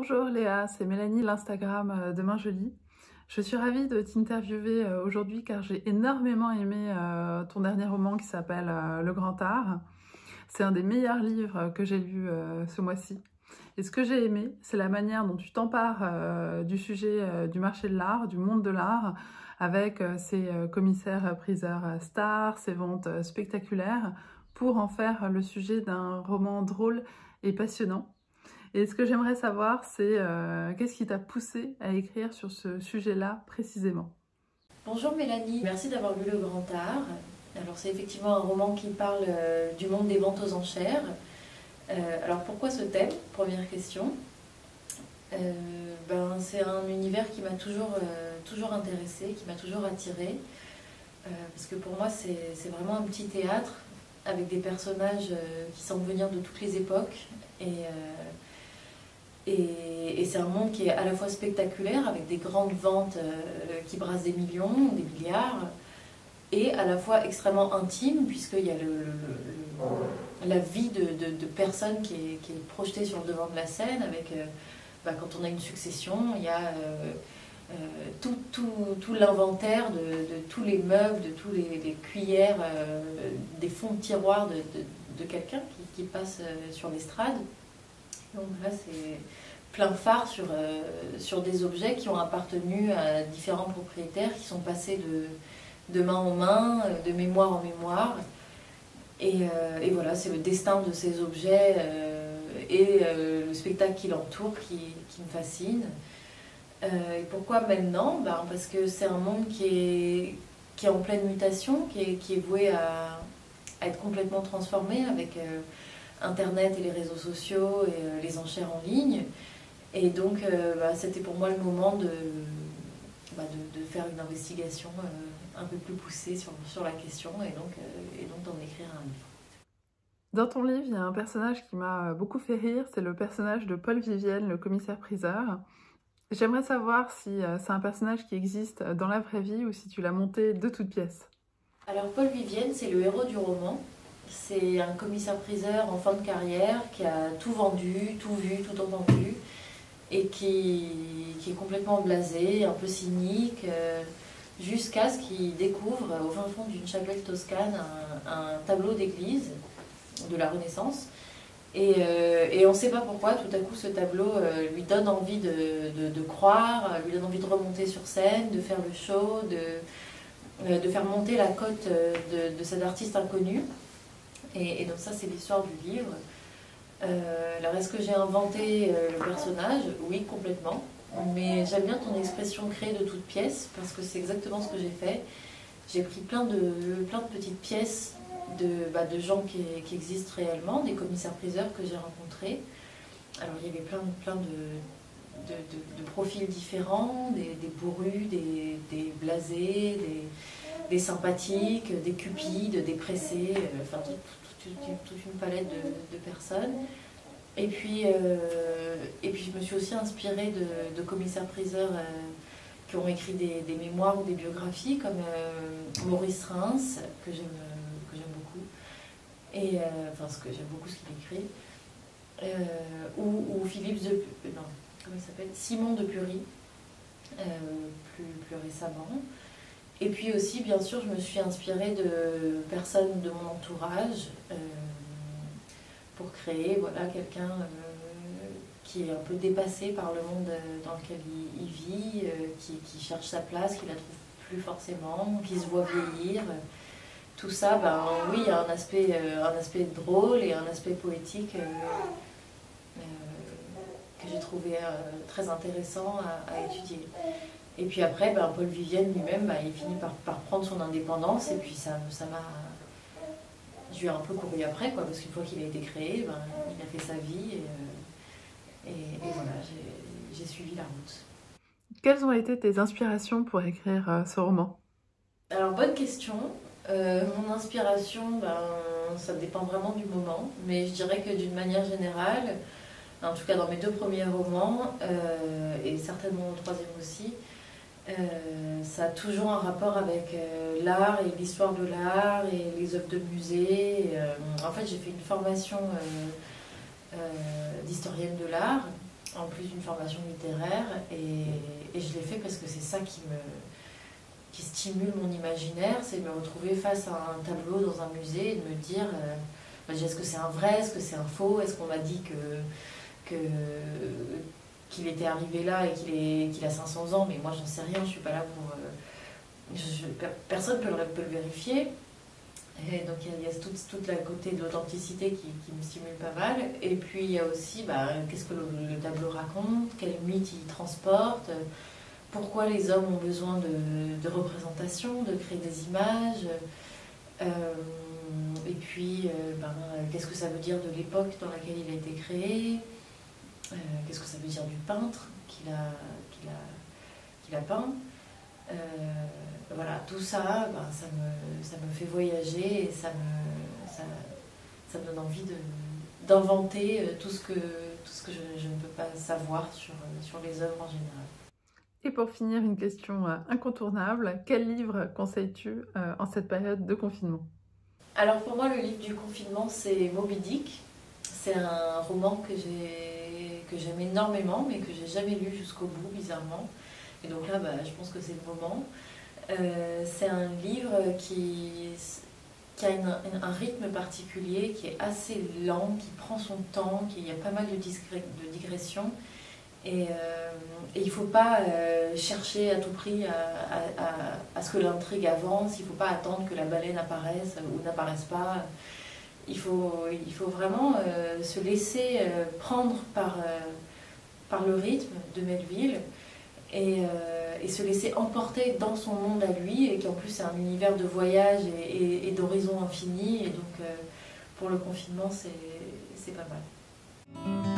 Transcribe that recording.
Bonjour Léa, c'est Mélanie, l'Instagram de Main Jolie. Je suis ravie de t'interviewer aujourd'hui car j'ai énormément aimé ton dernier roman qui s'appelle Le Grand Art. C'est un des meilleurs livres que j'ai lus ce mois-ci. Et ce que j'ai aimé, c'est la manière dont tu t'empares du sujet du marché de l'art, du monde de l'art, avec ces commissaires-priseurs stars, ces ventes spectaculaires, pour en faire le sujet d'un roman drôle et passionnant. Et ce que j'aimerais savoir, c'est qu'est-ce qui t'a poussé à écrire sur ce sujet-là précisément? Bonjour Mélanie, merci d'avoir lu Le Grand Art. Alors c'est effectivement un roman qui parle du monde des ventes aux enchères. Alors pourquoi ce thème? Première question. C'est un univers qui m'a toujours intéressée, qui m'a toujours attirée. Parce que pour moi c'est vraiment un petit théâtre avec des personnages qui semblent venir de toutes les époques. Et c'est un monde qui est à la fois spectaculaire, avec des grandes ventes qui brassent des millions, des milliards, et à la fois extrêmement intime, puisqu'il y a la vie de personnes qui est projetée sur le devant de la scène, avec, quand on a une succession, il y a tout l'inventaire de tous les meubles, de tous les cuillères, des fonds de tiroir de quelqu'un qui passe sur l'estrade. Donc là, c'est plein phare sur des objets qui ont appartenu à différents propriétaires, qui sont passés de main en main, de mémoire en mémoire. Et voilà, c'est le destin de ces objets et le spectacle qui l'entoure qui me fascine. Et pourquoi maintenant? Parce que c'est un monde qui est en pleine mutation, qui est voué à être complètement transformé avec Internet et les réseaux sociaux et les enchères en ligne. Et donc, c'était pour moi le moment de faire une investigation un peu plus poussée sur la question et donc d'en écrire un livre. Dans ton livre, il y a un personnage qui m'a beaucoup fait rire, c'est le personnage de Paul Vivienne, le commissaire-priseur. J'aimerais savoir si c'est un personnage qui existe dans la vraie vie ou si tu l'as monté de toutes pièces. Alors Paul Vivienne, c'est le héros du roman. C'est un commissaire-priseur en fin de carrière qui a tout vendu, tout vu, tout entendu et qui est complètement blasé, un peu cynique, jusqu'à ce qu'il découvre au fin fond d'une chapelle toscane un tableau d'église de la Renaissance. Et on ne sait pas pourquoi, tout à coup ce tableau lui donne envie de croire, lui donne envie de remonter sur scène, de faire le show, de faire monter la cote de cet artiste inconnu. Et donc ça c'est l'histoire du livre. Alors est-ce que j'ai inventé le personnage? Oui, complètement. Mais j'aime bien ton expression créée de toutes pièces parce que c'est exactement ce que j'ai fait. J'ai pris plein de petites pièces de gens qui existent réellement, des commissaires-priseurs que j'ai rencontrés. Alors il y avait plein de profils différents, des bourrus, des blasés, des sympathiques, des cupides, des pressés, enfin toute une palette de personnes. Et puis je me suis aussi inspirée de commissaires-priseurs qui ont écrit des mémoires ou des biographies, comme Maurice Reims, que j'aime beaucoup, et ce que j'aime beaucoup ce qu'il écrit, ou comment il s'appelle, Simon de Pury, plus récemment. Et puis aussi, bien sûr, je me suis inspirée de personnes de mon entourage pour créer quelqu'un qui est un peu dépassé par le monde dans lequel il vit, qui cherche sa place, qui ne la trouve plus forcément, qui se voit vieillir. Tout ça, oui, il y a un aspect drôle et un aspect poétique que j'ai trouvé très intéressant à étudier. Et puis après, Paul Vivienne lui-même, il finit par prendre son indépendance et puis ça m'a... Je lui ai un peu couru après, parce qu'une fois qu'il a été créé, il a fait sa vie et voilà, j'ai suivi la route. Quelles ont été tes inspirations pour écrire ce roman? Alors, bonne question. Mon inspiration, ça dépend vraiment du moment, mais je dirais que d'une manière générale, en tout cas dans mes 2 premiers romans, et certainement au 3e aussi, ça a toujours un rapport avec l'art et l'histoire de l'art et les œuvres de musée. En fait, j'ai fait une formation d'historienne de l'art en plus d'une formation littéraire, et je l'ai fait parce que c'est ça qui stimule mon imaginaire, c'est de me retrouver face à un tableau dans un musée et de me dire est-ce que c'est un vrai, est-ce que c'est un faux, est-ce qu'on m'a dit qu'il était arrivé là et qu'il a 500 ans, mais moi j'en sais rien, je suis pas là pour... personne ne peut le vérifier. Et donc il y a toute la côté de l'authenticité qui me stimule pas mal. Et puis il y a aussi qu'est-ce que le tableau raconte, quel mythe il transporte, pourquoi les hommes ont besoin de représentation, de créer des images. Et puis qu'est-ce que ça veut dire de l'époque dans laquelle il a été créé, qu'est-ce que ça veut dire du peintre qu'il a peint. Voilà, tout ça, ça me fait voyager et ça me donne envie d'inventer tout ce que je ne peux pas savoir sur les œuvres en général. Et pour finir, une question incontournable, quel livre conseilles-tu en cette période de confinement? Alors pour moi, le livre du confinement, c'est Moby Dick. C'est un roman que j'aime énormément, mais que j'ai jamais lu jusqu'au bout, bizarrement. Et donc là, je pense que c'est le moment. C'est un livre qui a un rythme particulier, qui est assez lent, qui prend son temps, il y a pas mal de digressions. Et il ne faut pas chercher à tout prix à ce que l'intrigue avance, il ne faut pas attendre que la baleine apparaisse ou n'apparaisse pas. Il faut vraiment se laisser prendre par le rythme de Melville et se laisser emporter dans son monde à lui, et qui en plus c'est un univers de voyage et d'horizons infinis. Et donc pour le confinement, c'est pas mal.